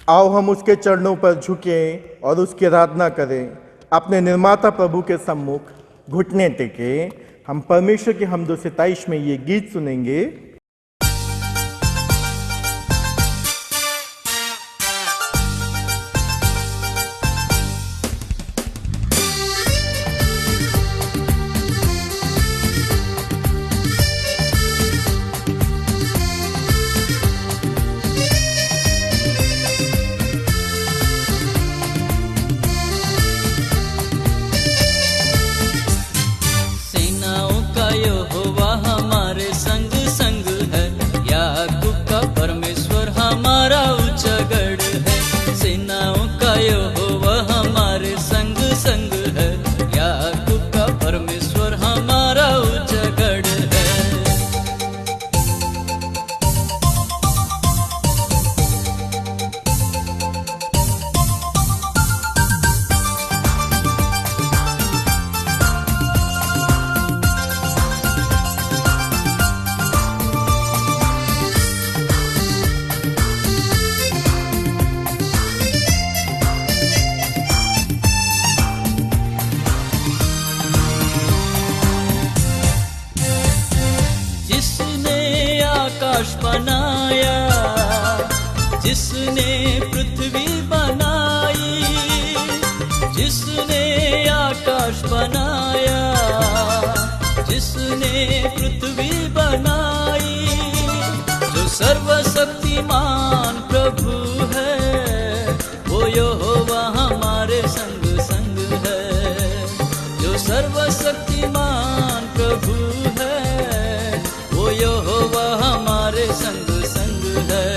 आओ हम उसके चरणों पर झुकें और उसकी आराधना करें। अपने निर्माता प्रभु के सम्मुख घुटने टेके हम परमेश्वर की हमदो सिताइश में ये गीत सुनेंगे। बनाया, जिसने पृथ्वी बनाई, जिसने आकाश बनाया, जिसने पृथ्वी बनाई, जो सर्वशक्तिमान प्रभु है, वो यहोवा हमारे संग संग है। जो सर्वशक्तिमान प्रभु है, वो यहोवा हमारे संग संग है।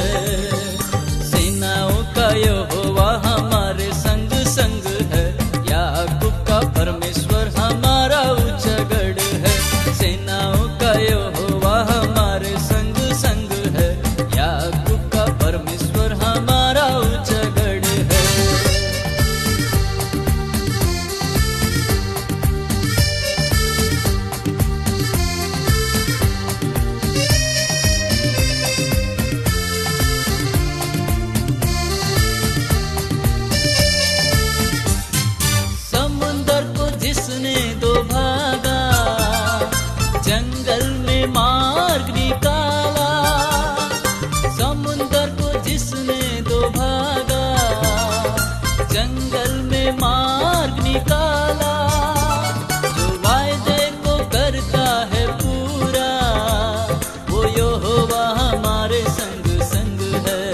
सेनाओं का यहोवा हमारे संग संग है। याकूब का परमेश्वर हमारा उच्चगढ़ है। सेनाओं का यहोवा हमारे संग संग है। याकूब का परमेश्वर हमारा उच्चगढ़ है। जिसने दो भागा, जंगल में मार्ग निकाला। समुंदर को जिसने दो भागा, जंगल में मार्ग निकाला। जो वायदे को करता है पूरा, वो यहोवा हमारे संग संग है।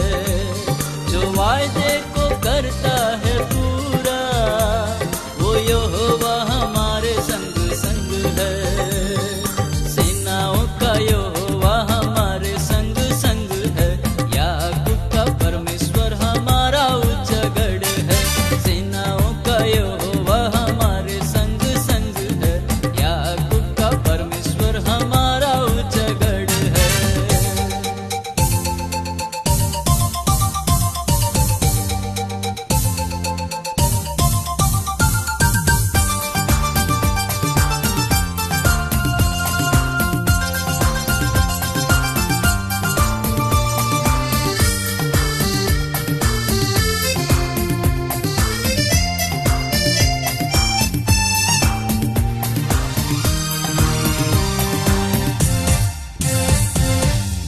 जो वायदे को करता है पूरा, वो यहोवा हमारे संग संग है। सेनाओं का यहोवा हमारे संग संग है। याकूब का परमेश्वर हमारा उच्चगढ़ है। सेनाओं का यहोवा हमारे संग संग है। याकूब का परमेश्वर हमारा उच्चगढ़ है।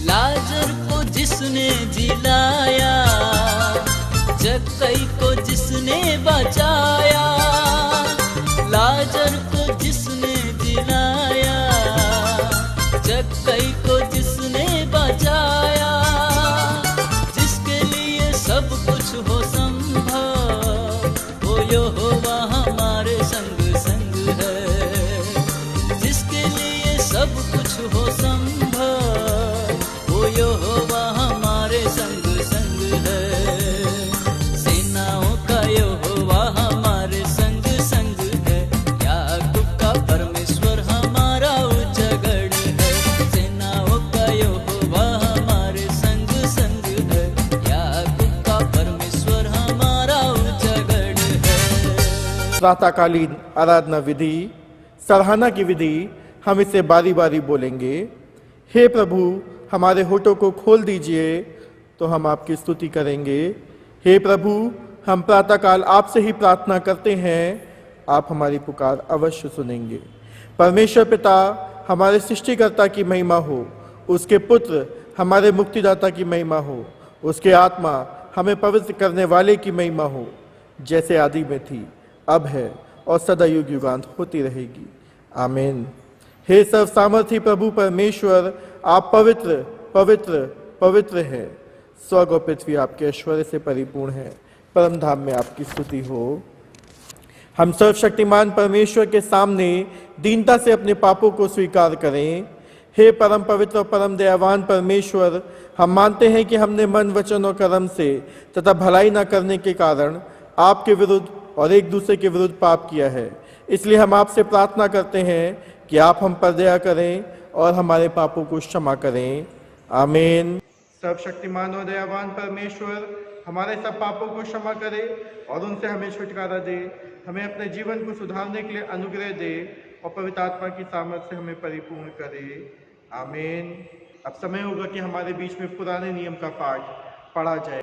लाजर को जिसने जिलाया, जक्कई को जिसने बचाया। लाजर को जिसने जिलाया, जक्कई को जिसने बचाया। जिसके लिए सब कुछ हो संभव, वो यहोवा हमारे संग संग है। जिसके लिए सब कुछ हो संभव, वो यहोवा हमारे संग संग है। सेनाओं का यहोवा हमारे संग संग है। याकूब का परमेश्वर हमारा उच्चगढ़ है। सेनाओं का यहोवा हमारे संग संग है। याकूब का परमेश्वर हमारा उच्चगढ़ है। प्रातःकालीन आराधना विधि, सराहना की विधि, हम इसे बारी बारी बोलेंगे। हे प्रभु, हमारे होठों को खोल दीजिए तो हम आपकी स्तुति करेंगे। हे प्रभु, हम प्रातःकाल आपसे ही प्रार्थना करते हैं, आप हमारी पुकार अवश्य सुनेंगे। परमेश्वर पिता हमारे सृष्टिकर्ता की महिमा हो, उसके पुत्र हमारे मुक्तिदाता की महिमा हो, उसके आत्मा हमें पवित्र करने वाले की महिमा हो, जैसे आदि में थी, अब है और सदा युग युगांत होती रहेगी। आमीन। हे सर्व सामर्थी प्रभु परमेश्वर, आप पवित्र पवित्र पवित्र हैं। स्वर्ग और पृथ्वी आपके ऐश्वर्य से परिपूर्ण है। परम धाम में आपकी स्तुति हो। हम सर्वशक्तिमान परमेश्वर के सामने दीनता से अपने पापों को स्वीकार करें। हे परम पवित्र और परम दयावान परमेश्वर, हम मानते हैं कि हमने मन, वचन और कर्म से तथा भलाई न करने के कारण आपके विरुद्ध और एक दूसरे के विरुद्ध पाप किया है। इसलिए हम आपसे प्रार्थना करते हैं कि आप हम पर दया करें और हमारे पापों को क्षमा करें। आमीन। सर्वशक्तिमान और दयावान परमेश्वर हमारे सब पापों को क्षमा करे और उनसे हमें छुटकारा दे, हमें अपने जीवन को सुधारने के लिए अनुग्रह दे और पवित्र आत्मा की सामर्थ से हमें परिपूर्ण करे। आमीन। अब समय होगा कि हमारे बीच में पुराने नियम का पाठ पढ़ा जाए।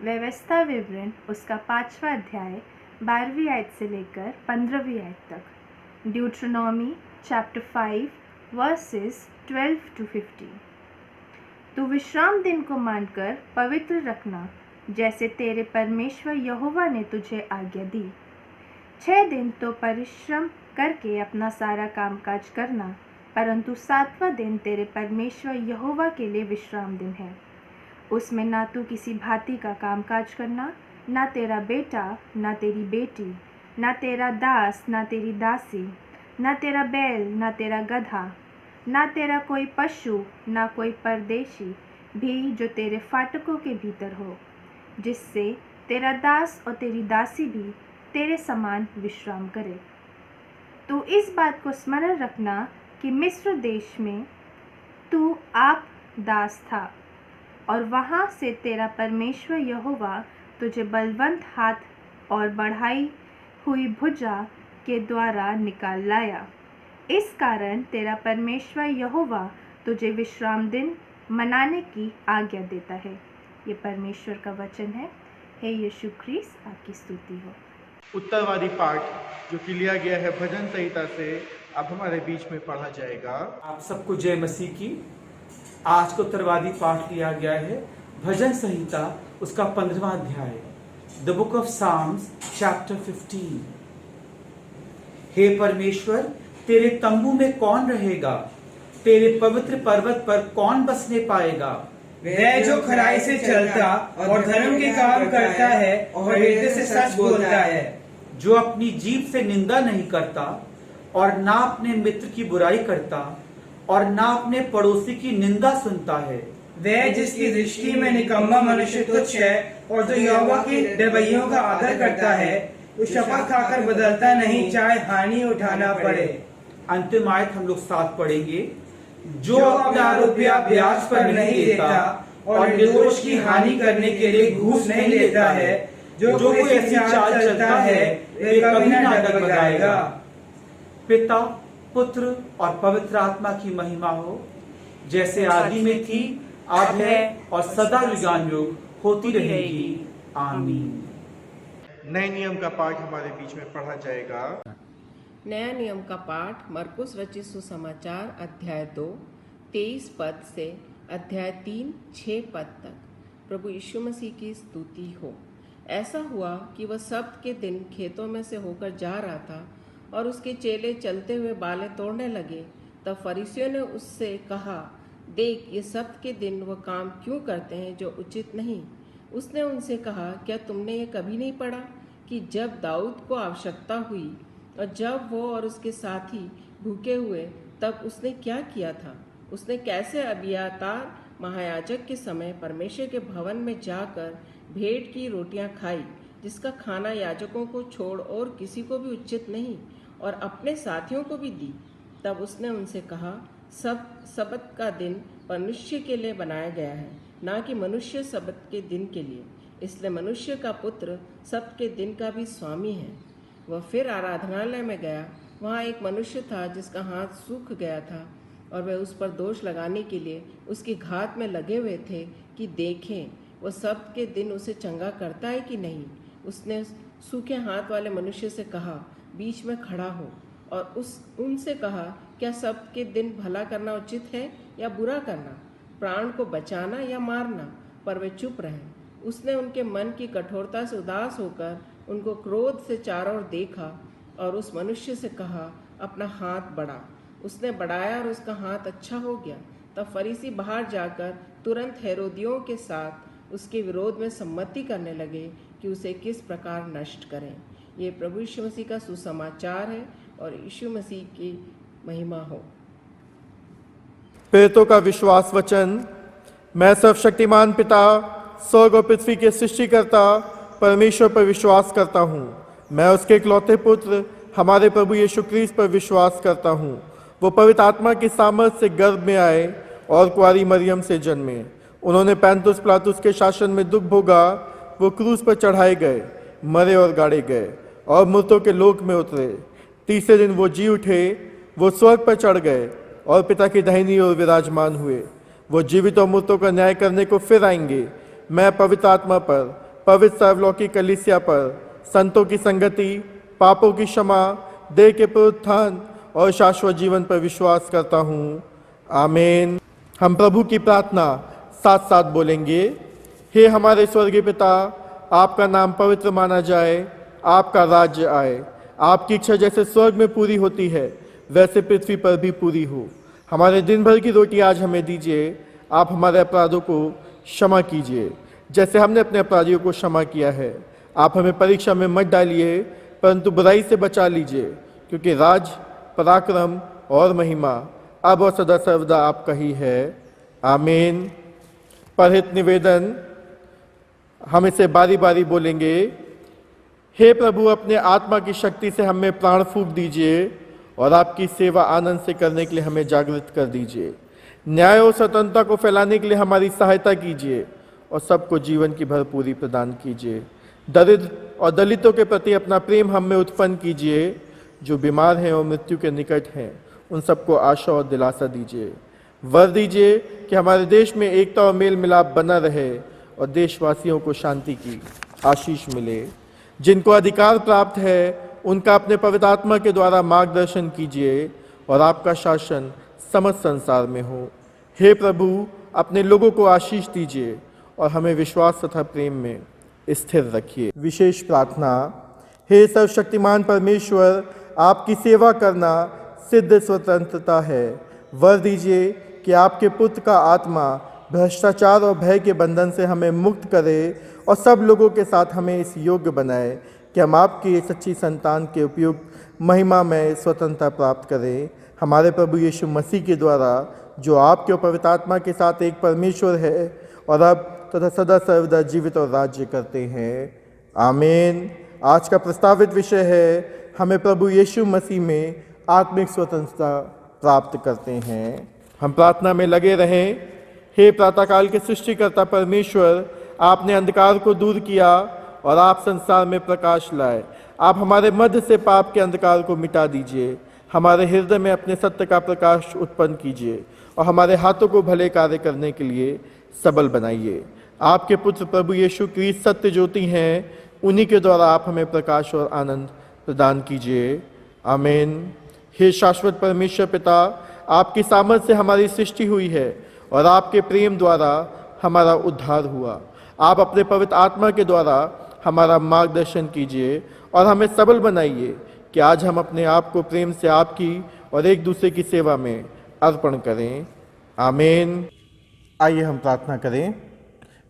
व्यवस्था विवरण उसका 5वां अध्याय 12वीं आयत से लेकर 15वीं आयत तक। ड्यूट्रोनॉमी चैप्टर 5 वर्सेस 12 to 15। तू विश्राम दिन को मानकर पवित्र रखना, जैसे तेरे परमेश्वर यहोवा ने तुझे आज्ञा दी। 6 दिन तो परिश्रम करके अपना सारा कामकाज करना, परंतु 7वां दिन तेरे परमेश्वर यहोवा के लिए विश्राम दिन है। उसमें ना तू किसी भांति का कामकाज करना, ना तेरा बेटा, ना तेरी बेटी, ना तेरा दास, ना तेरी दासी, ना तेरा बैल, ना तेरा गधा, ना तेरा कोई पशु, ना कोई परदेशी भी जो तेरे फाटकों के भीतर हो, जिससे तेरा दास और तेरी दासी भी तेरे समान विश्राम करे। तू इस बात को स्मरण रखना कि मिस्र देश में तू आप दास था, और वहाँ से तेरा परमेश्वर यहोवा तुझे बलवंत हाथ और बढ़ाई हुई भुजा के द्वारा निकाल लाया। इस कारण तेरा परमेश्वर यहोवा तुझे विश्राम दिन मनाने की आज्ञा देता है। ये परमेश्वर का वचन है। हे यीशु ख्रीस्त, आपकी स्तुति हो। उत्तरवादी पाठ जो कि लिया गया है भजन संहिता से, अब हमारे बीच में पढ़ा जाएगा। आप सबको जय मसीह की। आज को उत्तरवादी पाठ लिया गया है भजन संहिता उसका 15वां अध्याय, the book of Psalms chapter 15। हे परमेश्वर, तेरे तंबू में कौन रहेगा? तेरे पवित्र पर्वत पर कौन बसने पाएगा? वह जो खराई से चलता और धर्म के काम करता है और हृदय से सच बोलता है, जो अपनी जीभ से निंदा नहीं करता और ना अपने मित्र की बुराई करता और ना अपने पड़ोसी की निंदा सुनता है। वह जिसकी दृष्टि में निकम्मा मनुष्य तुच्छ है और जो यहोवा की डरवैयों का आदर करता है, वो शपथ खाकर बदलता नहीं, चाहे हानि उठाना पड़े। अंतिम आयत हम लोग साथ पढ़ेंगे। जो अपना रुपया ब्याज पर नहीं देता और निर्दोष की हानि करने के लिए घूस नहीं लेता है, जो कोई ऐसी चाल चलता है, वह कभी ना डगमगाएगा। पिता, पुत्र और पवित्र आत्मा की महिमा हो, जैसे आदि में थी, अब है और सदा युगानुयुग होती रहेगी। आमीन। नए नियम का पाठ हमारे बीच में पढ़ा जाएगा। नया नियम का पाठ मरकुस रचित सुसमाचार अध्याय 2 23 पद से अध्याय 3 6 पद तक। प्रभु यीशु मसीह की स्तुति हो। ऐसा हुआ कि वह सब्त के दिन खेतों में से होकर जा रहा था और उसके चेले चलते हुए बालें तोड़ने लगे। तब फरीसियों ने उससे कहा, देख, ये सब्त के दिन वह काम क्यों करते हैं जो उचित नहीं। उसने उनसे कहा, क्या तुमने ये कभी नहीं पढ़ा कि जब दाऊद को आवश्यकता हुई और जब वो और उसके साथी भूखे हुए, तब उसने क्या किया था? उसने कैसे अबियातार महायाजक के समय परमेश्वर के भवन में जाकर भेड़ की रोटियां खाई, जिसका खाना याजकों को छोड़ और किसी को भी उचित नहीं, और अपने साथियों को भी दी। तब उसने उनसे कहा, सब्त का दिन मनुष्य के लिए बनाया गया है, ना कि मनुष्य सब्त के दिन के लिए। इसलिए मनुष्य का पुत्र सब्त के दिन का भी स्वामी है। वह फिर आराधनालय में गया। वहाँ एक मनुष्य था जिसका हाथ सूख गया था, और वह उस पर दोष लगाने के लिए उसकी घात में लगे हुए थे कि देखें वो सब के दिन उसे चंगा करता है कि नहीं। उसने सूखे हाथ वाले मनुष्य से कहा, बीच में खड़ा हो, और उनसे कहा, क्या सब के दिन भला करना उचित है या बुरा करना, प्राण को बचाना या मारना? पर वे चुप रहे। उसने उनके मन की कठोरता से उदास होकर उनको क्रोध से चारों ओर देखा और उस मनुष्य से कहा, अपना हाथ बढ़ा। उसने बढ़ाया और उसका हाथ अच्छा हो गया। तब फरीसी बाहर जाकर तुरंत हेरोदियों के साथ उसके विरोध में सम्मति करने लगे कि उसे किस प्रकार नष्ट करें। ये प्रभु यीशु मसीह का सुसमाचार है और यीशु मसीह की महिमा हो। प्रेरितों का विश्वास वचन। मैं सर्वशक्तिमान पिता, स्वर्ग और पृथ्वी के सृष्टिकर्ता परमेश्वर पर विश्वास करता हूँ। मैं उसके इकलौते पुत्र हमारे प्रभु यीशु क्रिस्त पर विश्वास करता हूँ। वो पवित्र आत्मा की सामर्थ से गर्भ में आए और कुंवारी मरियम से जन्मे। उन्होंने पैंतुस पिलातुस के शासन में दुख भोगा। वो क्रूस पर चढ़ाए गए, मरे और गाड़े गए और मृतों के लोक में उतरे। तीसरे दिन वो जी उठे। वो स्वर्ग पर चढ़ गए और पिता की दाहिनी ओर विराजमान हुए। वो जीवित और मृतों का न्याय करने को फिर आएंगे। मैं पवित्र आत्मा पर, पवित्र सर्वलौकिक कलीसिया पर, संतों की संगति, पापों की क्षमा, देह के पुनरुत्थान और शाश्वत जीवन पर विश्वास करता हूँ। आमीन। हम प्रभु की प्रार्थना साथ साथ बोलेंगे। हे हमारे स्वर्गीय पिता, आपका नाम पवित्र माना जाए, आपका राज्य आए, आपकी इच्छा जैसे स्वर्ग में पूरी होती है वैसे पृथ्वी पर भी पूरी हो। हमारे दिन भर की रोटी आज हमें दीजिए। आप हमारे अपराधों को क्षमा कीजिए जैसे हमने अपने अपराधियों को क्षमा किया है। आप हमें परीक्षा में मत डालिए परंतु बुराई से बचा लीजिए, क्योंकि राज, पराक्रम और महिमा अब और सदा सर्वदा आपका ही है। आमीन। परहित निवेदन। हम इसे बारी बारी बोलेंगे। हे प्रभु, अपने आत्मा की शक्ति से हमें प्राण फूंक दीजिए और आपकी सेवा आनंद से करने के लिए हमें जागृत कर दीजिए। न्याय और स्वतंत्रता को फैलाने के लिए हमारी सहायता कीजिए और सबको जीवन की भरपूरी प्रदान कीजिए। दरिद्र और दलितों के प्रति अपना प्रेम हम में उत्पन्न कीजिए। जो बीमार हैं और मृत्यु के निकट हैं उन सबको आशा और दिलासा दीजिए। वर दीजिए कि हमारे देश में एकता और मेल मिलाप बना रहे और देशवासियों को शांति की आशीष मिले। जिनको अधिकार प्राप्त है उनका अपने पवित्र आत्मा के द्वारा मार्गदर्शन कीजिए और आपका शासन समस्त संसार में हो। हे प्रभु, अपने लोगों को आशीष दीजिए और हमें विश्वास तथा प्रेम में स्थिर रखिए। विशेष प्रार्थना। हे सर्वशक्तिमान परमेश्वर, आपकी सेवा करना सिद्ध स्वतंत्रता है। वर दीजिए कि आपके पुत्र का आत्मा भ्रष्टाचार और भय के बंधन से हमें मुक्त करे और सब लोगों के साथ हमें इस योग्य बनाए कि हम आपकी सच्ची संतान के उपयुक्त महिमा में स्वतंत्रता प्राप्त करें। हमारे प्रभु यीशु मसीह के द्वारा, जो आपके और पवित्र आत्मा के साथ एक परमेश्वर है और अब तथा सदा सर्वदा जीवित और राज्य करते हैं। आमीन। आज का प्रस्तावित विषय है, हमें प्रभु यीशु मसीह में आत्मिक स्वतंत्रता प्राप्त करते हैं। हम प्रार्थना में लगे रहें। हे प्रातःकाल के सृष्टिकर्ता परमेश्वर, आपने अंधकार को दूर किया और आप संसार में प्रकाश लाए। आप हमारे मध्य से पाप के अंधकार को मिटा दीजिए। हमारे हृदय में अपने सत्य का प्रकाश उत्पन्न कीजिए और हमारे हाथों को भले कार्य करने के लिए सबल बनाइए। आपके पुत्र प्रभु यीशु क्रिस्त सत्य ज्योति हैं, उन्हीं के द्वारा आप हमें प्रकाश और आनंद प्रदान कीजिए। आमीन। हे शाश्वत परमेश्वर पिता, आपकी सामर्थ से हमारी सृष्टि हुई है और आपके प्रेम द्वारा हमारा उद्धार हुआ। आप अपने पवित्र आत्मा के द्वारा हमारा मार्गदर्शन कीजिए और हमें सबल बनाइए कि आज हम अपने आप को प्रेम से आपकी और एक दूसरे की सेवा में अर्पण करें। आमीन। आइए हम प्रार्थना करें।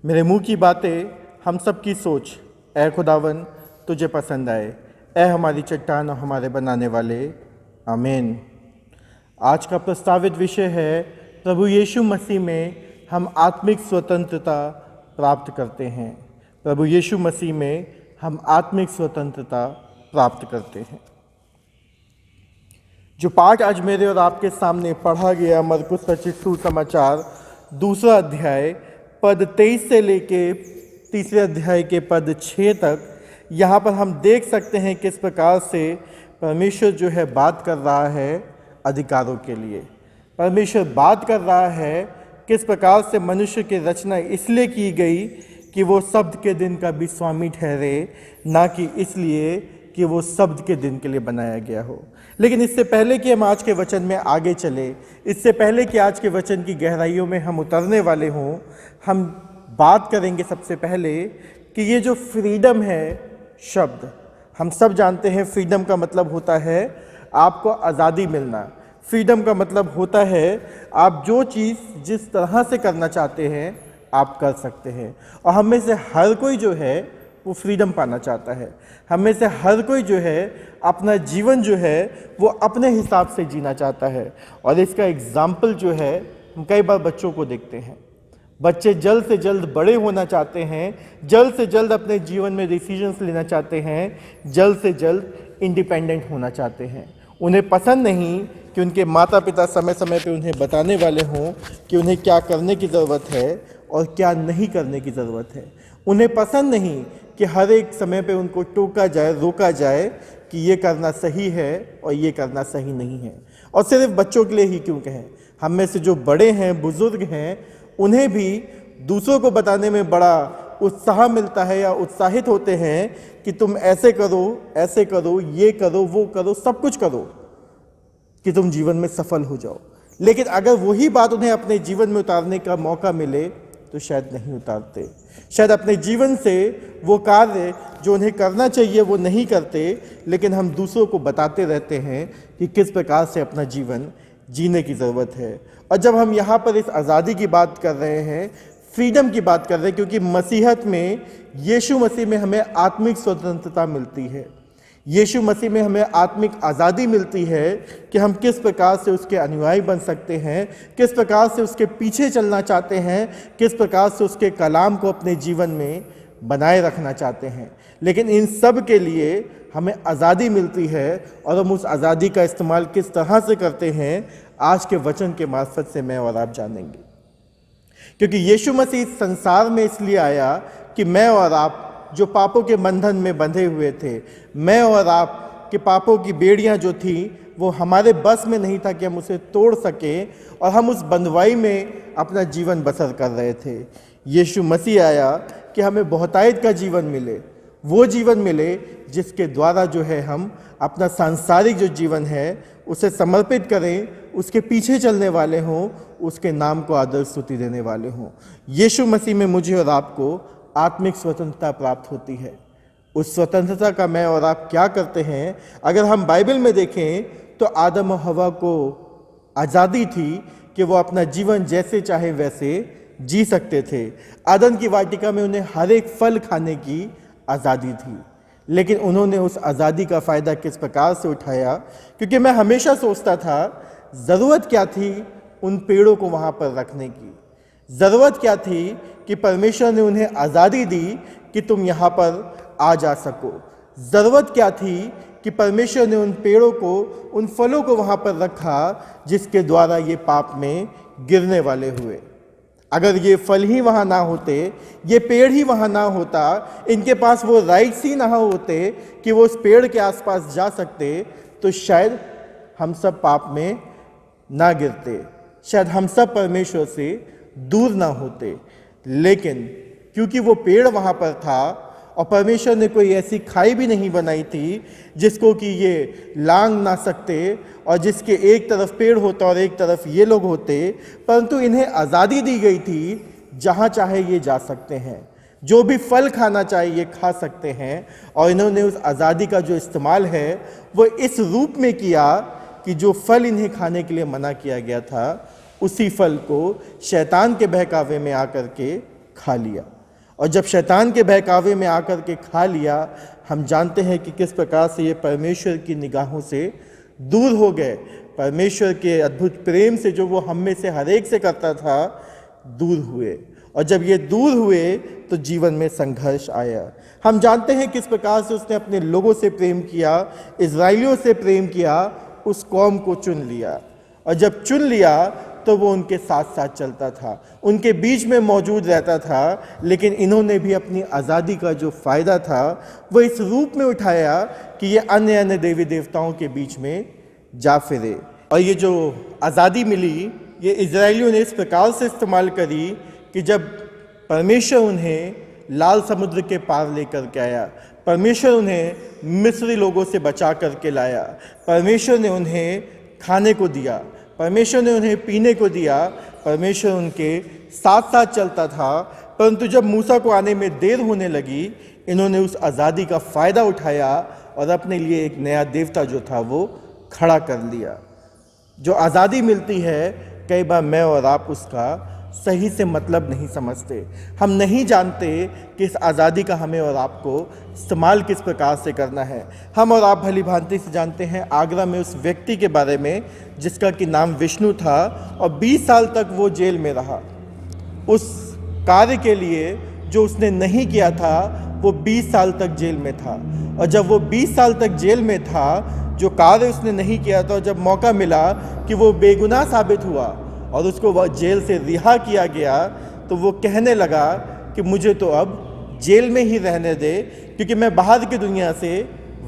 मेरे मुंह की बातें, हम सब की सोच, ऐ खुदावन तुझे पसंद आए। ऐ हमारी चट्टान और हमारे बनाने वाले। आमीन। आज का प्रस्तावित विषय है, प्रभु यीशु मसीह में हम आत्मिक स्वतंत्रता प्राप्त करते हैं। प्रभु यीशु मसीह में हम आत्मिक स्वतंत्रता प्राप्त करते हैं। जो पाठ आज मेरे और आपके सामने पढ़ा गया, मरकुस रचित सुसमाचार 2 अध्याय पद 23 से लेके 3 अध्याय के पद 6 तक, यहाँ पर हम देख सकते हैं किस प्रकार से परमेश्वर जो है बात कर रहा है अधिकारों के लिए। परमेश्वर बात कर रहा है किस प्रकार से मनुष्य की रचना इसलिए की गई कि वो शब्द के दिन का भी स्वामी ठहरे, ना कि इसलिए कि वो शब्द के दिन के लिए बनाया गया हो। लेकिन इससे पहले कि हम आज के वचन में आगे चले, इससे पहले कि आज के वचन की गहराइयों में हम उतरने वाले हों, हम बात करेंगे सबसे पहले कि ये जो फ्रीडम है शब्द, हम सब जानते हैं फ्रीडम का मतलब होता है आपको आज़ादी मिलना। फ्रीडम का मतलब होता है आप जो चीज़ जिस तरह से करना चाहते हैं आप कर सकते हैं। और हम में से हर कोई जो है वो फ्रीडम पाना चाहता है। हम में से हर कोई जो है अपना जीवन जो है वो अपने हिसाब से जीना चाहता है। और इसका एग्जाम्पल जो है हम कई बार बच्चों को देखते हैं। बच्चे जल्द से जल्द बड़े होना चाहते हैं, जल्द से जल्द अपने जीवन में डिसीजंस लेना चाहते हैं, जल्द से जल्द इंडिपेंडेंट होना चाहते हैं। उन्हें पसंद नहीं कि उनके माता पिता समय समय पे उन्हें बताने वाले हों कि उन्हें क्या करने की ज़रूरत है और क्या नहीं करने की ज़रूरत है। उन्हें पसंद नहीं कि हर एक समय पे उनको टोका जाए, रोका जाए कि ये करना सही है और ये करना सही नहीं है। और सिर्फ बच्चों के लिए ही क्यों कहें, हम में से जो बड़े हैं, बुजुर्ग हैं, उन्हें भी दूसरों को बताने में बड़ा उत्साह मिलता है या उत्साहित होते हैं कि तुम ऐसे करो, ये करो, वो करो, सब कुछ करो कि तुम जीवन में सफल हो जाओ। लेकिन अगर वही बात उन्हें अपने जीवन में उतारने का मौका मिले तो शायद नहीं उतारते। शायद अपने जीवन से वो कार्य जो उन्हें करना चाहिए वो नहीं करते, लेकिन हम दूसरों को बताते रहते हैं कि किस प्रकार से अपना जीवन जीने की ज़रूरत है। और जब हम यहाँ पर इस आज़ादी की बात कर रहे हैं, फ्रीडम की बात कर रहे हैं, क्योंकि मसीहत में यीशु मसीह में हमें आत्मिक स्वतंत्रता मिलती है। यीशु मसीह में हमें आत्मिक आज़ादी मिलती है कि हम किस प्रकार से उसके अनुयायी बन सकते हैं, किस प्रकार से उसके पीछे चलना चाहते हैं, किस प्रकार से उसके कलाम को अपने जीवन में बनाए रखना चाहते हैं। लेकिन इन सब के लिए हमें आज़ादी मिलती है और हम उस आज़ादी का इस्तेमाल किस तरह से करते हैं आज के वचन के मार्फत से मैं और आप जानेंगे। क्योंकि यीशु मसीह इस संसार में इसलिए आया कि मैं और आप जो पापों के बंधन में बंधे हुए थे, मैं और आप के पापों की बेड़ियां जो थी वो हमारे बस में नहीं था कि हम उसे तोड़ सकें, और हम उस बंधुआई में अपना जीवन बसर कर रहे थे। यीशु मसीह आया कि हमें बहुतायत का जीवन मिले, वो जीवन मिले जिसके द्वारा जो है हम अपना सांसारिक जो जीवन है उसे समर्पित करें, उसके पीछे चलने वाले हों, उसके नाम को आदर स्तुति देने वाले हों। यीशु मसीह में मुझे और आपको आत्मिक स्वतंत्रता प्राप्त होती है। उस स्वतंत्रता का मैं और आप क्या करते हैं? अगर हम बाइबल में देखें तो आदम और हवा को आज़ादी थी कि वो अपना जीवन जैसे चाहे वैसे जी सकते थे। आदम की वाटिका में उन्हें हर एक फल खाने की आज़ादी थी, लेकिन उन्होंने उस आज़ादी का फ़ायदा किस प्रकार से उठाया? क्योंकि मैं हमेशा सोचता था ज़रूरत क्या थी उन पेड़ों को वहाँ पर रखने की? ज़रूरत क्या थी कि परमेश्वर ने उन्हें आज़ादी दी कि तुम यहाँ पर आ जा सको? ज़रूरत क्या थी कि परमेश्वर ने उन पेड़ों को, उन फलों को वहाँ पर रखा जिसके द्वारा ये पाप में गिरने वाले हुए? अगर ये फल ही वहाँ ना होते, ये पेड़ ही वहाँ ना होता, इनके पास वो राइट्स ही ना होते कि वो उस पेड़ के आसपास जा सकते, तो शायद हम सब पाप में ना गिरते, शायद हम सब परमेश्वर से दूर ना होते। लेकिन क्योंकि वो पेड़ वहाँ पर था और परमेश्वर ने कोई ऐसी खाई भी नहीं बनाई थी जिसको कि ये लांघ ना सकते और जिसके एक तरफ पेड़ होता और एक तरफ ये लोग होते, परंतु इन्हें आज़ादी दी गई थी, जहाँ चाहे ये जा सकते हैं, जो भी फल खाना चाहे ये खा सकते हैं। और इन्होंने उस आज़ादी का जो इस्तेमाल है वो इस रूप में किया कि जो फल इन्हें खाने के लिए मना किया गया था उसी फल को शैतान के बहकावे में आकर के खा लिया। और जब शैतान के बहकावे में आकर के खा लिया, हम जानते हैं कि किस प्रकार से ये परमेश्वर की निगाहों से दूर हो गए। परमेश्वर के अद्भुत प्रेम से जो वो हम में से हर एक से करता था, दूर हुए। और जब ये दूर हुए तो जीवन में संघर्ष आया। हम जानते हैं किस प्रकार से उसने अपने लोगों से प्रेम किया, इज़राइलियों से प्रेम किया, उस कौम को चुन लिया। और जब चुन लिया तो वो उनके साथ साथ चलता था, उनके बीच में मौजूद रहता था। लेकिन इन्होंने भी अपनी आज़ादी का जो फ़ायदा था वो इस रूप में उठाया कि ये अन्य अन्य देवी देवताओं के बीच में जा फिरे। और ये जो आज़ादी मिली ये इजराइलियों ने इस प्रकार से इस्तेमाल करी कि जब परमेश्वर उन्हें लाल समुद्र के पार लेकर के आया। परमेश्वर उन्हें मिस्री लोगों से बचा करके लाया। परमेश्वर ने उन्हें खाने को दिया, परमेश्वर ने उन्हें पीने को दिया, परमेश्वर उनके साथ साथ चलता था। परंतु जब मूसा को आने में देर होने लगी, इन्होंने उस आज़ादी का फ़ायदा उठाया और अपने लिए एक नया देवता जो था वो खड़ा कर लिया। जो आज़ादी मिलती है, कई बार मैं और आप उसका सही से मतलब नहीं समझते। हम नहीं जानते कि इस आज़ादी का हमें और आपको इस्तेमाल किस प्रकार से करना है। हम और आप भली भांति से जानते हैं आगरा में उस व्यक्ति के बारे में जिसका कि नाम विष्णु था और 20 साल तक वो जेल में रहा। उस कार्य के लिए जो उसने नहीं किया था वो 20 साल तक जेल में था। और जब वो 20 साल तक जेल में था, जो कार्य उसने नहीं किया था, जब मौका मिला कि वो बेगुनाह साबित हुआ और उसको वह जेल से रिहा किया गया, तो वो कहने लगा कि मुझे तो अब जेल में ही रहने दे, क्योंकि मैं बाहर की दुनिया से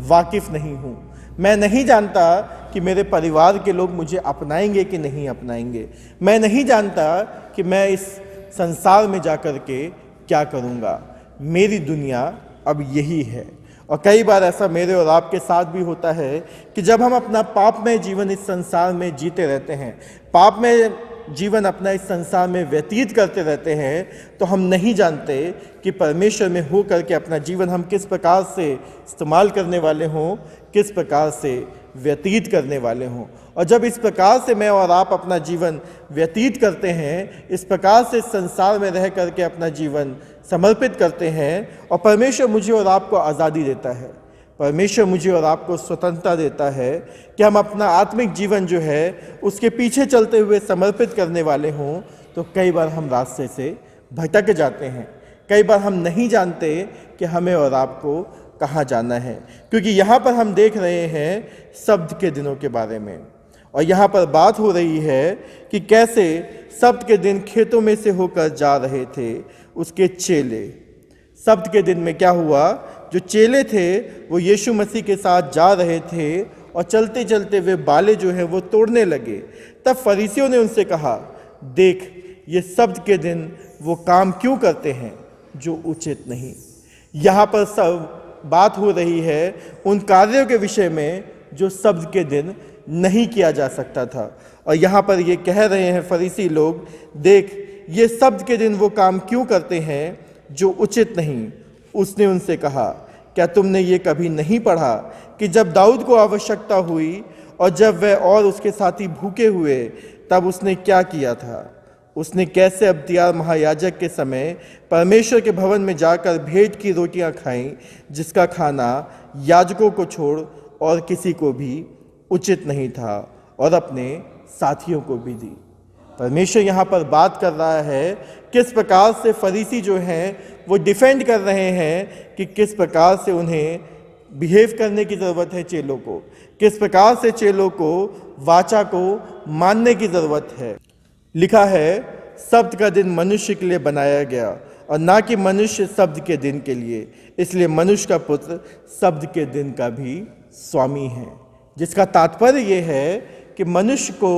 वाकिफ़ नहीं हूँ। मैं नहीं जानता कि मेरे परिवार के लोग मुझे अपनाएंगे कि नहीं अपनाएंगे। मैं नहीं जानता कि मैं इस संसार में जाकर के क्या करूँगा। मेरी दुनिया अब यही है। और कई बार ऐसा मेरे और आपके साथ भी होता है कि जब हम अपना पापमय जीवन इस संसार में जीते रहते हैं, पापमय जीवन अपना इस संसार में व्यतीत करते रहते हैं, तो हम नहीं जानते कि परमेश्वर में हो करके अपना जीवन हम किस प्रकार से इस्तेमाल करने वाले हों, किस प्रकार से व्यतीत करने वाले हों। और जब इस प्रकार से मैं और आप अपना जीवन व्यतीत करते हैं, इस प्रकार से संसार में रह करके अपना जीवन समर्पित करते हैं, और परमेश्वर मुझे और आपको आज़ादी देता है, परमेश्वर मुझे और आपको स्वतंत्रता देता है कि हम अपना आत्मिक जीवन जो है उसके पीछे चलते हुए समर्पित करने वाले हों, तो कई बार हम रास्ते से भटक जाते हैं। कई बार हम नहीं जानते कि हमें और आपको कहाँ जाना है, क्योंकि यहाँ पर हम देख रहे हैं सब्त के दिनों के बारे में। और यहाँ पर बात हो रही है कि कैसे सब्त के दिन खेतों में से होकर जा रहे थे उसके चेले। सब्त के दिन में क्या हुआ, जो चेले थे वो यीशु मसीह के साथ जा रहे थे और चलते चलते वे बाले जो हैं वो तोड़ने लगे। तब फरीसियों ने उनसे कहा, देख ये सब्त के दिन वो काम क्यों करते हैं जो उचित नहीं। यहाँ पर सब बात हो रही है उन कार्यों के विषय में जो सब्त के दिन नहीं किया जा सकता था। और यहाँ पर ये कह रहे हैं फरीसी लोग, देख ये सब्त के दिन वो काम क्यों करते हैं जो उचित नहीं। उसने उनसे कहा, क्या तुमने ये कभी नहीं पढ़ा कि जब दाऊद को आवश्यकता हुई और जब वह और उसके साथी भूखे हुए, तब उसने क्या किया था। उसने कैसे अब्दियार महायाजक के समय परमेश्वर के भवन में जाकर भेंट की रोटियां खाईं, जिसका खाना याजकों को छोड़ और किसी को भी उचित नहीं था, और अपने साथियों को भी दी। परमेश्वर यहाँ पर बात कर रहा है किस प्रकार से फरीसी जो हैं वो डिफेंड कर रहे हैं कि किस प्रकार से उन्हें बिहेव करने की ज़रूरत है चेलों को, किस प्रकार से चेलों को वाचा को मानने की ज़रूरत है। लिखा है सब्त का दिन मनुष्य के लिए बनाया गया और ना कि मनुष्य सब्त के दिन के लिए, इसलिए मनुष्य का पुत्र सब्त के दिन का भी स्वामी है। जिसका तात्पर्य ये है कि मनुष्य को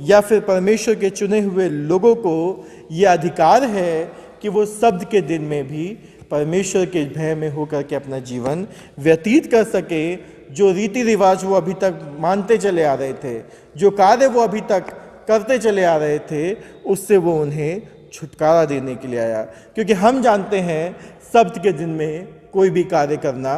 या फिर परमेश्वर के चुने हुए लोगों को ये अधिकार है कि वो सब्त के दिन में भी परमेश्वर के भय में होकर के अपना जीवन व्यतीत कर सके। जो रीति रिवाज वो अभी तक मानते चले आ रहे थे, जो कार्य वो अभी तक करते चले आ रहे थे, उससे वो उन्हें छुटकारा देने के लिए आया। क्योंकि हम जानते हैं सब्त के दिन में कोई भी कार्य करना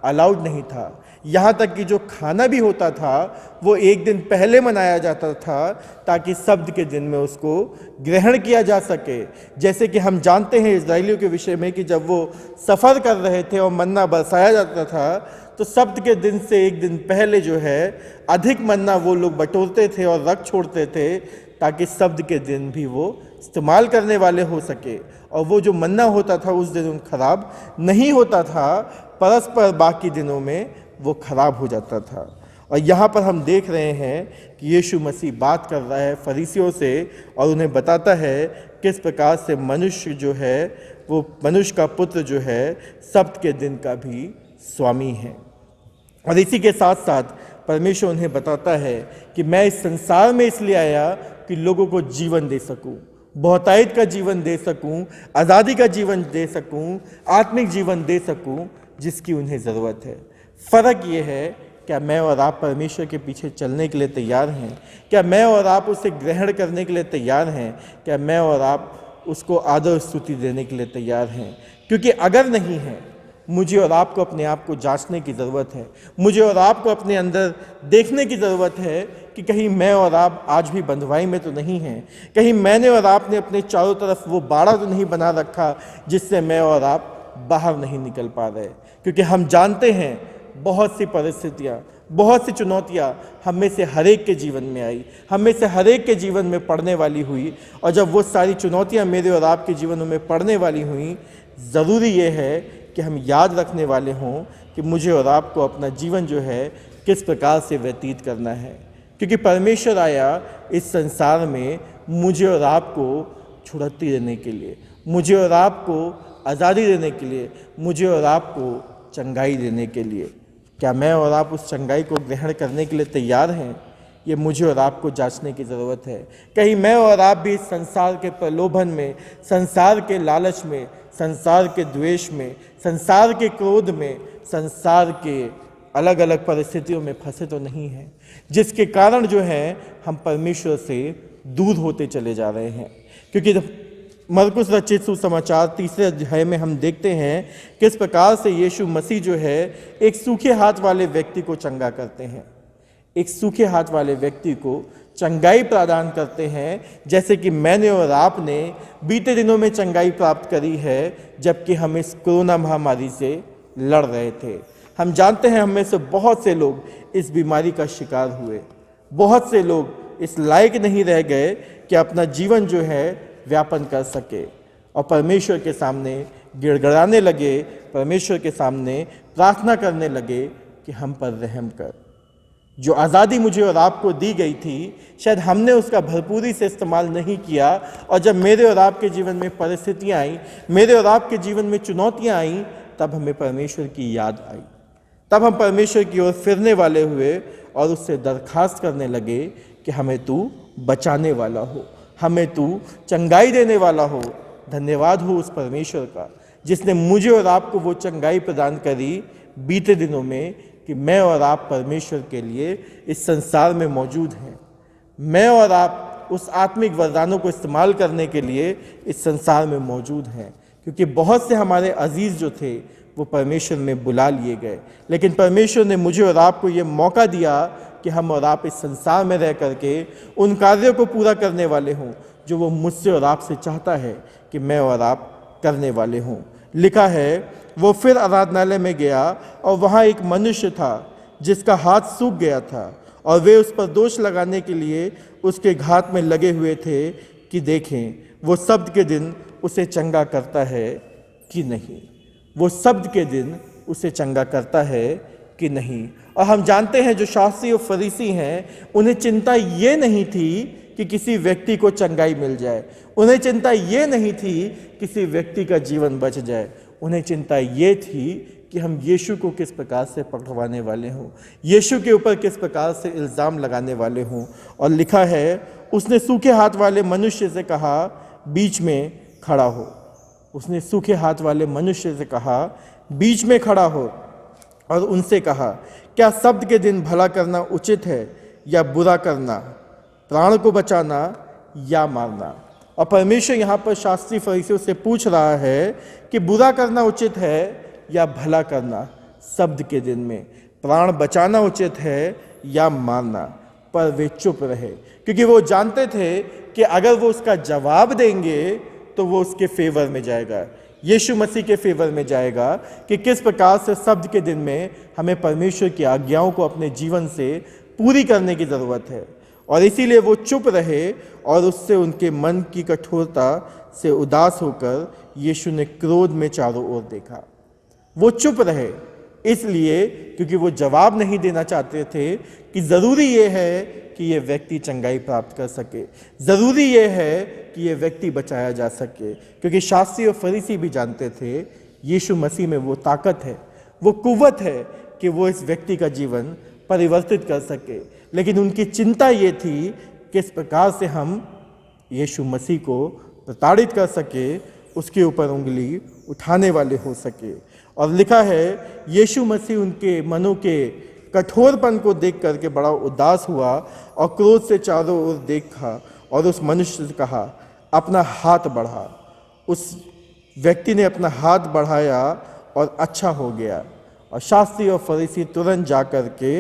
अलाउड नहीं था। यहाँ तक कि जो खाना भी होता था वो एक दिन पहले मनाया जाता था ताकि सब्त के दिन में उसको ग्रहण किया जा सके। जैसे कि हम जानते हैं इजराइलियों के विषय में कि जब वो सफ़र कर रहे थे और मन्ना बरसाया जाता था, तो सब्त के दिन से एक दिन पहले जो है अधिक मन्ना वो लोग बटोरते थे और रख छोड़ते थे ताकि सब्त के दिन भी वो इस्तेमाल करने वाले हो सके। और वो जो मन्ना होता था उस दिन खराब नहीं होता था, परस्पर बाकी दिनों में वो खराब हो जाता था। और यहाँ पर हम देख रहे हैं कि यीशु मसीह बात कर रहा है फरीसियों से और उन्हें बताता है किस प्रकार से मनुष्य जो है वो मनुष्य का पुत्र जो है सब्त के दिन का भी स्वामी है। और इसी के साथ साथ परमेश्वर उन्हें बताता है कि मैं इस संसार में इसलिए आया कि लोगों को जीवन दे सकूं, बहुतायत का जीवन दे सकूं, आज़ादी का जीवन दे सकूं, आत्मिक जीवन दे सकूं जिसकी उन्हें ज़रूरत है। फ़र्क ये है, क्या मैं और आप परमेश्वर के पीछे चलने के लिए तैयार हैं? क्या मैं और आप उसे ग्रहण करने के लिए तैयार हैं? क्या मैं और आप उसको आदर स्तुति देने के लिए तैयार हैं? क्योंकि अगर नहीं है, मुझे और आपको अपने आप को जांचने की ज़रूरत है। मुझे और आपको अपने अंदर देखने की ज़रूरत है कि कहीं मैं और आप आज भी बंधुआई में तो नहीं हैं, कहीं मैंने और आपने अपने चारों तरफ वो बाड़ा तो नहीं बना रखा जिससे मैं और आप बाहर नहीं निकल पा रहे। क्योंकि हम जानते हैं बहुत सी परिस्थितियाँ, बहुत सी चुनौतियाँ हम में से हर एक के जीवन में आई, हम में से हर एक के जीवन में पड़ने वाली हुई। और जब वो सारी चुनौतियाँ मेरे और आपके जीवनों में पड़ने वाली हुई, ज़रूरी ये है कि हम याद रखने वाले हों कि मुझे और आपको अपना जीवन जो है किस प्रकार से व्यतीत करना है। क्योंकि परमेश्वर आया इस संसार में मुझे और आपको छुड़ौती देने के लिए, मुझे और आपको आज़ादी देने के लिए, मुझे और आपको चंगाई देने के लिए। क्या मैं और आप उस चंगाई को ग्रहण करने के लिए तैयार हैं? ये मुझे और आपको जांचने की ज़रूरत है। कहीं मैं और आप भी इस संसार के प्रलोभन में, संसार के लालच में, संसार के द्वेष में, संसार के क्रोध में, संसार के अलग अलग परिस्थितियों में फंसे तो नहीं हैं, जिसके कारण जो है हम परमेश्वर से दूर होते चले जा रहे हैं। क्योंकि मरकुस रचित सुसमाचार 3 अध्याय में हम देखते हैं किस प्रकार से यीशु मसीह जो है एक सूखे हाथ वाले व्यक्ति को चंगा करते हैं, एक सूखे हाथ वाले व्यक्ति को चंगाई प्रदान करते हैं, जैसे कि मैंने और आपने बीते दिनों में चंगाई प्राप्त करी है जबकि हम इस कोरोना महामारी से लड़ रहे थे। हम जानते हैं हम में से बहुत से लोग इस बीमारी का शिकार हुए, बहुत से लोग इस लायक नहीं रह गए कि अपना जीवन जो है व्यापन कर सके और परमेश्वर के सामने गिड़गिड़ाने लगे, परमेश्वर के सामने प्रार्थना करने लगे कि हम पर रहम कर। जो आज़ादी मुझे और आपको दी गई थी, शायद हमने उसका भरपूरी से इस्तेमाल नहीं किया, और जब मेरे और आपके जीवन में परिस्थितियाँ आई, मेरे और आपके जीवन में चुनौतियाँ आईं, तब हमें परमेश्वर की याद आई। तब हम परमेश्वर की ओर फिरने वाले हुए और उससे दरखास्त करने लगे कि हमें तू बचाने वाला हो, हमें तू चंगाई देने वाला हो। धन्यवाद हो उस परमेश्वर का जिसने मुझे और आपको वो चंगाई प्रदान करी बीते दिनों में कि मैं और आप परमेश्वर के लिए इस संसार में मौजूद हैं। मैं और आप उस आत्मिक वरदानों को इस्तेमाल करने के लिए इस संसार में मौजूद हैं। क्योंकि बहुत से हमारे अजीज़ जो थे वो परमेश्वर में बुला लिए गए, लेकिन परमेश्वर ने मुझे और आपको ये मौका दिया कि हम और आप इस संसार में रह करके उन कार्यों को पूरा करने वाले हों जो वो मुझसे और आपसे चाहता है कि मैं और आप करने वाले हों। लिखा है, वो फिर आराधनालय में गया और वहाँ एक मनुष्य था जिसका हाथ सूख गया था, और वे उस पर दोष लगाने के लिए उसके घात में लगे हुए थे कि देखें वो शब्द के दिन उसे चंगा करता है कि नहीं, वो शब्द के दिन उसे चंगा करता है कि नहीं। और हम जानते हैं जो शास्त्री और फरीसी हैं, उन्हें चिंता ये नहीं थी कि किसी व्यक्ति को चंगाई मिल जाए, उन्हें चिंता ये नहीं थी किसी व्यक्ति का जीवन बच जाए, उन्हें चिंता ये थी कि हम यीशु को किस प्रकार से पकड़वाने वाले हों, यीशु के ऊपर किस प्रकार से इल्ज़ाम लगाने वाले हों। और लिखा है, उसने सूखे हाथ वाले मनुष्य से कहा, बीच में खड़ा हो। उसने सूखे हाथ वाले मनुष्य से कहा, बीच में खड़ा हो, और उनसे कहा, क्या शब्द के दिन भला करना उचित है या बुरा करना, प्राण को बचाना या मारना। और परमेश्वर यहाँ पर शास्त्री फरीसियों से पूछ रहा है कि बुरा करना उचित है या भला करना शब्द के दिन में, प्राण बचाना उचित है या मारना। पर वे चुप रहे, क्योंकि वो जानते थे कि अगर वो उसका जवाब देंगे तो वो उसके फेवर में जाएगा, यीशु मसीह के फेवर में जाएगा कि किस प्रकार से शब्द के दिन में हमें परमेश्वर की आज्ञाओं को अपने जीवन से पूरी करने की ज़रूरत है। और इसीलिए वो चुप रहे, और उससे उनके मन की कठोरता से उदास होकर यीशु ने क्रोध में चारों ओर देखा। वो चुप रहे इसलिए क्योंकि वो जवाब नहीं देना चाहते थे कि ज़रूरी ये है कि ये व्यक्ति चंगाई प्राप्त कर सके, ज़रूरी ये है कि ये व्यक्ति बचाया जा सके। क्योंकि शास्त्री और फरीसी भी जानते थे यीशु मसीह में वो ताकत है, वो कुव्वत है कि वो इस व्यक्ति का जीवन परिवर्तित कर सके। लेकिन उनकी चिंता ये थी किस प्रकार से हम यीशु मसीह को प्रताड़ित कर सके, उसके ऊपर उंगली उठाने वाले हो सके। और लिखा है यीशु मसीह उनके मनों के कठोरपन को देख करके बड़ा उदास हुआ और क्रोध से चारों ओर देखा और उस मनुष्य से कहा, अपना हाथ बढ़ा। उस व्यक्ति ने अपना हाथ बढ़ाया और अच्छा हो गया। और शास्त्री और फरीसी तुरंत जाकर के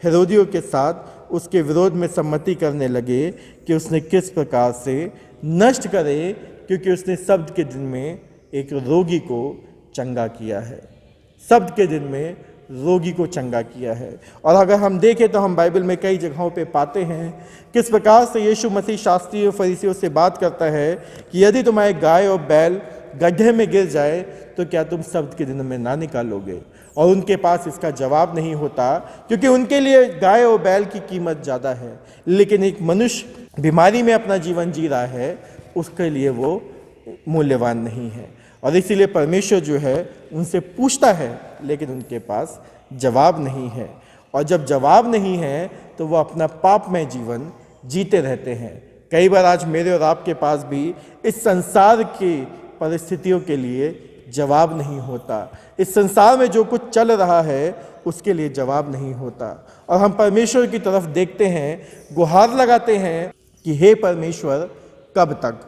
हेरोदियों के साथ उसके विरोध में सम्मति करने लगे कि उसने किस प्रकार से नष्ट करे, क्योंकि उसने शब्द के दिन में एक रोगी को चंगा किया है। शब्द के दिन में रोगी को चंगा किया है। और अगर हम देखें तो हम बाइबल में कई जगहों पे पाते हैं किस प्रकार से यीशु मसीह शास्त्रियों फरीसियों से बात करता है कि यदि तुम्हारे गाय और बैल गड्ढे में गिर जाए तो क्या तुम शब्द के दिन में ना निकालोगे। और उनके पास इसका जवाब नहीं होता, क्योंकि उनके लिए गाय और बैल की कीमत ज़्यादा है। लेकिन एक मनुष्य बीमारी में अपना जीवन जी रहा है, उसके लिए वो मूल्यवान नहीं है। और इसीलिए परमेश्वर जो है उनसे पूछता है, लेकिन उनके पास जवाब नहीं है। और जब जवाब नहीं है तो वो अपना पापमय जीवन जीते रहते हैं। कई बार आज मेरे और आपके पास भी इस संसार की परिस्थितियों के लिए जवाब नहीं होता। इस संसार में जो कुछ चल रहा है उसके लिए जवाब नहीं होता। और हम परमेश्वर की तरफ देखते हैं, गुहार लगाते हैं कि हे परमेश्वर कब तक,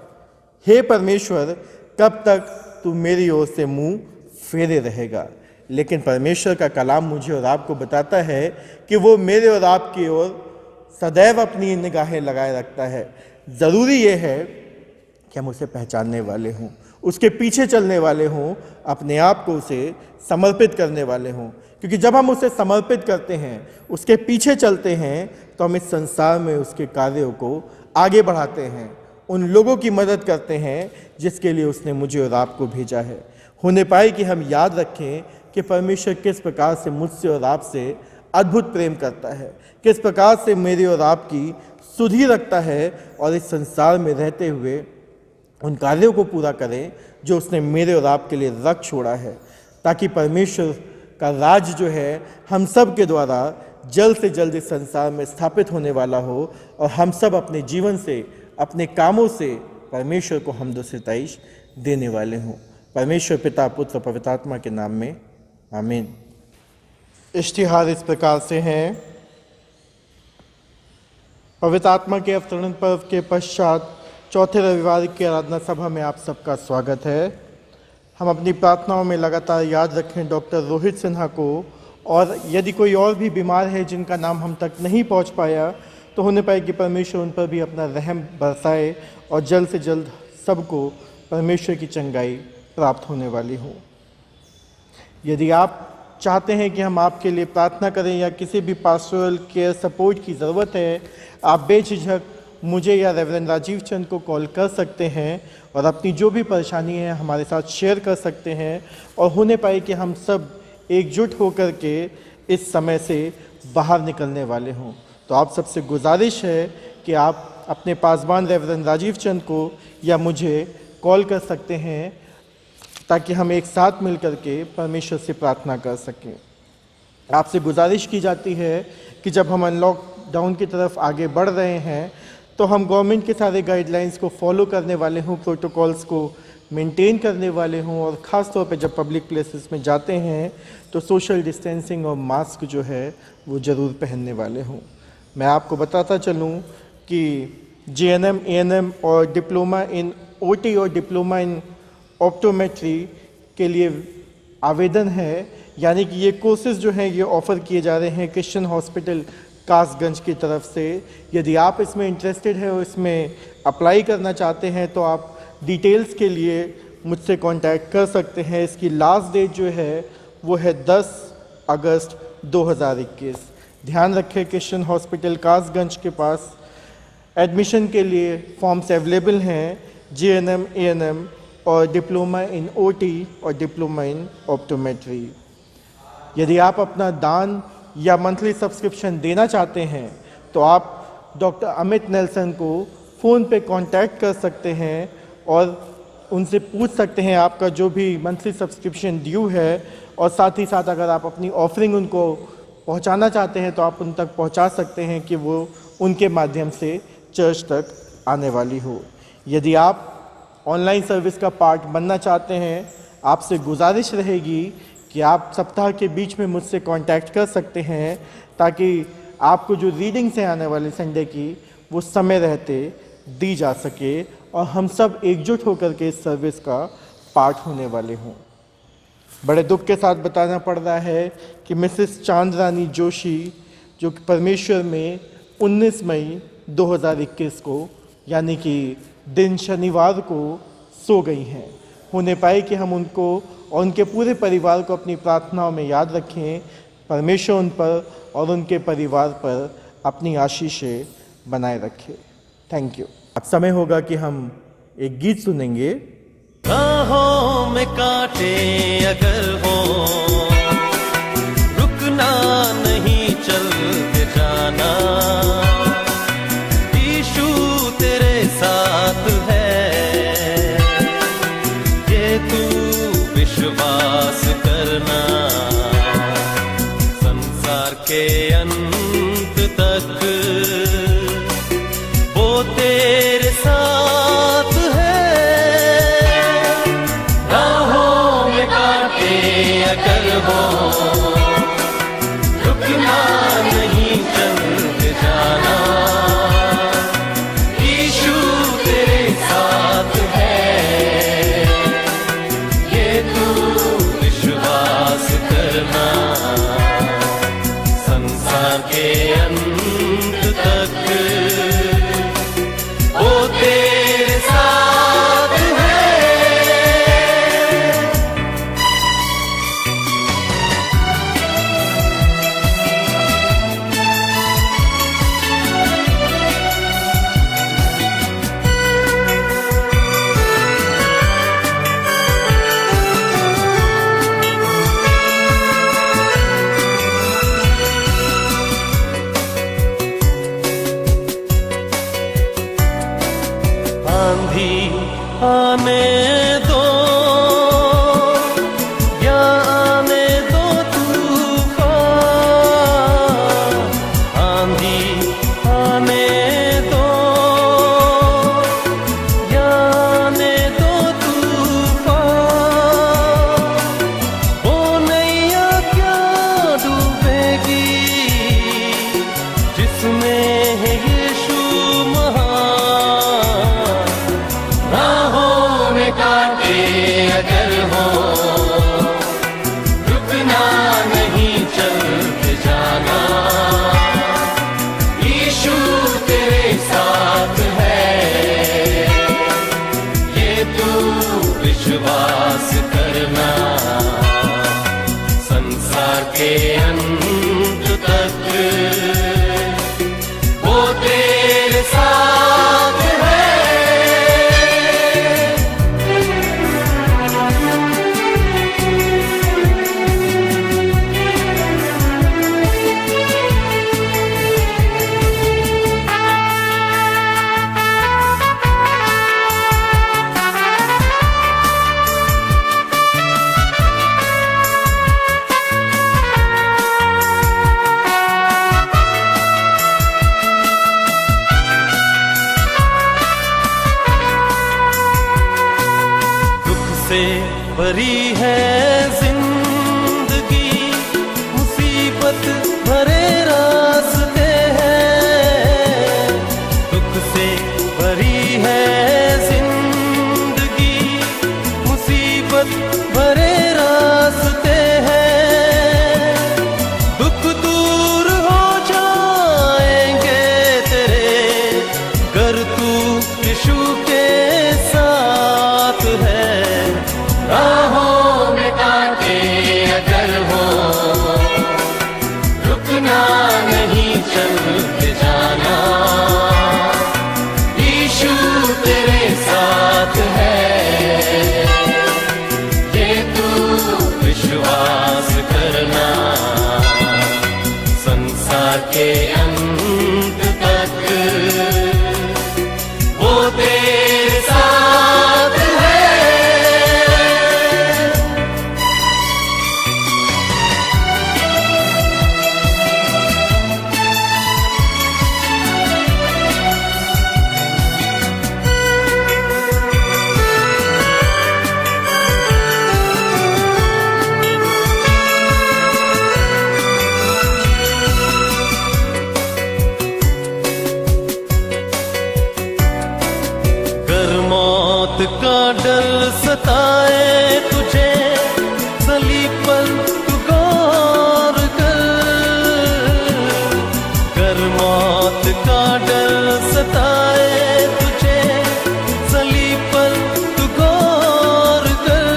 हे परमेश्वर कब तक तू मेरी ओर से मुंह फेरे रहेगा। लेकिन परमेश्वर का कलाम मुझे और आपको बताता है कि वो मेरे और आपकी ओर सदैव अपनी निगाहें लगाए रखता है। ज़रूरी ये है कि हम उसे पहचानने वाले हों, उसके पीछे चलने वाले हों, अपने आप को उसे समर्पित करने वाले हों। क्योंकि जब हम उसे समर्पित करते हैं, उसके पीछे चलते हैं, तो हम इस संसार में उसके कार्यों को आगे बढ़ाते हैं, उन लोगों की मदद करते हैं जिसके लिए उसने मुझे और आपको भेजा है। होने पाए कि हम याद रखें कि परमेश्वर किस प्रकार से मुझसे और आपसे अद्भुत प्रेम करता है, किस प्रकार से मेरी और आपकी सुधि रखता है, और इस संसार में रहते हुए उन कार्यों को पूरा करें जो उसने मेरे और आपके लिए रख छोड़ा है, ताकि परमेश्वर का राज जो है हम सब के द्वारा जल्द से जल्द इस संसार में स्थापित होने वाला हो, और हम सब अपने जीवन से, अपने कामों से परमेश्वर को हमदो सिताइश देने वाले हों। परमेश्वर पिता, पुत्र, पवित्र आत्मा के नाम में आमीन। इश्तिहार इस प्रकार से हैं। पवित्र आत्मा के अवतरण पर्व के पश्चात चौथे रविवार की आराधना सभा में आप सबका स्वागत है। हम अपनी प्रार्थनाओं में लगातार याद रखें डॉक्टर रोहित सिन्हा को, और यदि कोई और भी बीमार है जिनका नाम हम तक नहीं पहुंच पाया, तो होने पाए कि परमेश्वर उन पर भी अपना रहम बरसाए और जल्द से जल्द सबको परमेश्वर की चंगाई प्राप्त होने वाली हो। यदि आप चाहते हैं कि हम आपके लिए प्रार्थना करें या किसी भी पास्टोरल केयर सपोर्ट की ज़रूरत है, आप बेझिझक मुझे या रेवरेंड राजीव चंद को कॉल कर सकते हैं और अपनी जो भी परेशानी है हमारे साथ शेयर कर सकते हैं। और होने पाए कि हम सब एकजुट होकर के इस समय से बाहर निकलने वाले हों। तो आप सबसे गुजारिश है कि आप अपने पासबान रेवरेंड राजीव चंद को या मुझे कॉल कर सकते हैं, ताकि हम एक साथ मिल कर के परमेश्वर से प्रार्थना कर सकें। आपसे गुजारिश की जाती है कि जब हम अनलॉकडाउन की तरफ आगे बढ़ रहे हैं, तो हम गवर्नमेंट के सारे गाइडलाइंस को फॉलो करने वाले हों, प्रोटोकॉल्स को मेंटेन करने वाले हों, और ख़ास तौर पे जब पब्लिक प्लेसेस में जाते हैं तो सोशल डिस्टेंसिंग और मास्क जो है वो ज़रूर पहनने वाले हों। मैं आपको बताता चलूँ कि JNM, ANM और डिप्लोमा इन OT और डिप्लोमा इन ऑप्टोमेट्री के लिए आवेदन है, यानी कि ये कोर्सेज जो हैं ये ऑफ़र किए जा रहे हैं क्रिश्चियन हॉस्पिटल कासगंज की तरफ से। यदि आप इसमें इंटरेस्टेड है और इसमें अप्लाई करना चाहते हैं, तो आप डिटेल्स के लिए मुझसे कांटेक्ट कर सकते हैं। इसकी लास्ट डेट जो है वो है 10 अगस्त 2021। ध्यान रखें, क्रिश्चियन हॉस्पिटल कासगंज के पास एडमिशन के लिए फॉर्म्स अवेलेबल हैं, JNM, ANM और डिप्लोमा इन OT और डिप्लोमा इन ऑप्टोमेट्री। यदि आप अपना दान या मंथली सब्सक्रिप्शन देना चाहते हैं, तो आप डॉक्टर अमित नेल्सन को फ़ोन पे कांटेक्ट कर सकते हैं और उनसे पूछ सकते हैं आपका जो भी मंथली सब्सक्रिप्शन ड्यू है, और साथ ही साथ अगर आप अपनी ऑफरिंग उनको पहुंचाना चाहते हैं तो आप उन तक पहुंचा सकते हैं कि वो उनके माध्यम से चर्च तक आने वाली हो। यदि आप ऑनलाइन सर्विस का पार्ट बनना चाहते हैं, आपसे गुजारिश रहेगी कि आप सप्ताह के बीच में मुझसे कांटेक्ट कर सकते हैं, ताकि आपको जो रीडिंग्स हैं आने वाले संडे की वो समय रहते दी जा सके और हम सब एकजुट होकर के इस सर्विस का पार्ट होने वाले हों। बड़े दुख के साथ बताना पड़ रहा है कि मिसेस चांद्रानी जोशी, जो कि परमेश्वर में 19 मई 2021 को यानी कि दिन शनिवार को सो गई हैं। होने पाए कि हम उनको और उनके पूरे परिवार को अपनी प्रार्थनाओं में याद रखें। परमेश्वर उन पर और उनके परिवार पर अपनी आशीषें बनाए रखे। Thank you. अब समय होगा कि हम एक गीत सुनेंगे। राहों में कांटे अगर हो, रुकना नहीं, चल के जाना, यीशु तेरे साथ है, ये तू विश्वास करना, संसार के अंत तक वो तेरे साथ है। राहों में कांटे अगर हो, रुकना नहीं, चल के जाना, यीशु तेरे साथ है, ये तू विश्वास करना, संसार के अंत तक वो तेरे साथ है। आंधी आने दो या आने दो तूफान, आंधी आने दो या आने दो तूफान, वो नैया क्या डूबेगी जिसमें है यीशु महान। राहों में कांटे अगर हो, रुकना नहीं, चल के जाना, यीशु तेरे साथ है, ये तू विश्वास करना, संसार के अंत तक वो तेरे साथ है। से भरी है जिंदगी, मुसीबत भरे रास्ते हैं, दुख से भरी है जिंदगी, मुसीबत भरे रास्ते हैं, दुख दूर हो जाएंगे तेरे गर तू यीशु के साथ है। राहों में कांटे मौत का डर सताए तुझे, सलीब पर तू गौर कर मौत का डर सताए तुझे, सलीब पर तू गौर कर।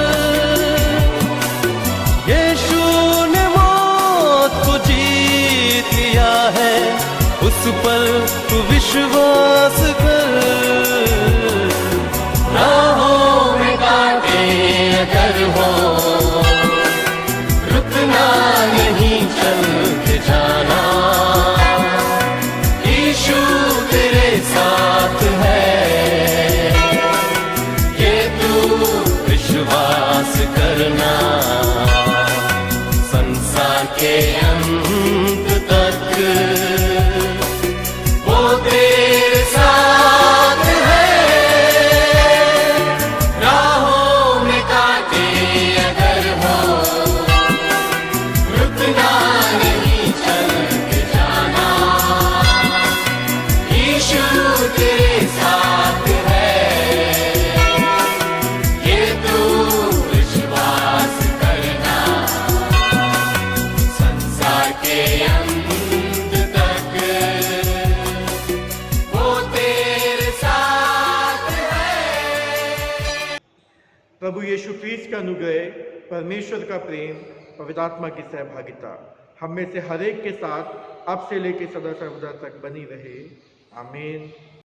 यीशु ने मौत को जीत लिया है, उस पर तू विश्वास कर। राहों में कांटे अगर हो, रुकना नहीं, चल के जाना। यीशु तेरे साथ है, ये तू विश्वास करना। संसार के अंत तक वो तेरे साथ है। राहों में कांटे अगर हो, रुकना नहीं, चल के जाना। यीशु तेरे साथ है, ये तू विश्वास करना। संसार के अंत तक वो तेरे साथ है। प्रभु यीशु ख्रीस्त का अनुग्रह, परमेश्वर का प्रेम, पवित्र आत्मा की सहभागिता हम में से हर एक के साथ अब से लेकर सदा सर्वदा तक बनी रहे। आमीन।